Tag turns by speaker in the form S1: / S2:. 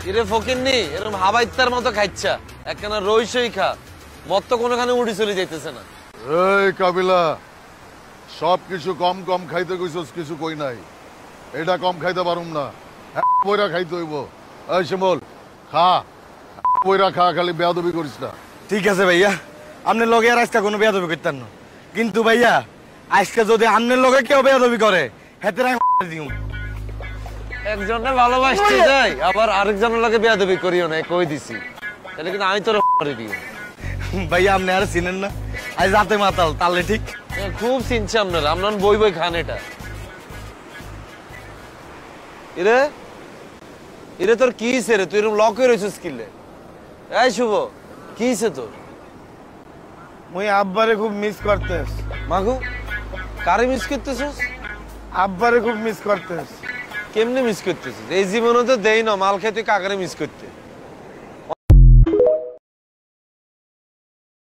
S1: এরে ফকিন্নি এরকম হাবাইত্তার মতো খাইচ্ছা একখানা রইসই খা মত তো কোনোখানে উড়ি চলে যাইতেছে না।
S2: এই কাবিলা সবকিছু কম কম খাইতে কইছস, কিছু কই নাই। এটা কম খাইতে পারুম না, বইরা খাইতে হইব। এই শিমুল খা, বইরা খা, খালি বেয়াদবি করিস না।
S3: ঠিক আছে ভাইয়া, আপনার লগে আর আজকে কোনো বেয়াদবি করতেন না, কিন্তু ভাইয়া আজকে যদি আপনার লগে কেউ বেয়াদবি করে হেতে দিও।
S1: একজনে ভালোবাসতে যাই আবার আরেকজনের লগে বেয়াদবি করিও না, কই দিছি। তাহলে কিন্তু আমি তোর করে দিও।
S3: ভাইয়া আপনি আর চিনেন না, আজ রাতে মাতাল তাহলে ঠিক।
S1: খুব চিনছে আপনারা, আপনার বই বই খান এটা। ইরে ইরে তোর কি হইছে রে? তুই এরকম লক হয়ে রইছিস কিলে? এই শুভ, কি হইছে তোর?
S3: মুই আব্বারে খুব মিস করতেছ।
S1: মাগো, কারে মিস করতেছিস?
S3: আব্বারে খুব মিস করতেছ।
S1: কেমনে মিস করতেছিস? এই জীবনে তো দেই না মাল খেয়ে তুই কাকারে মিস করতে।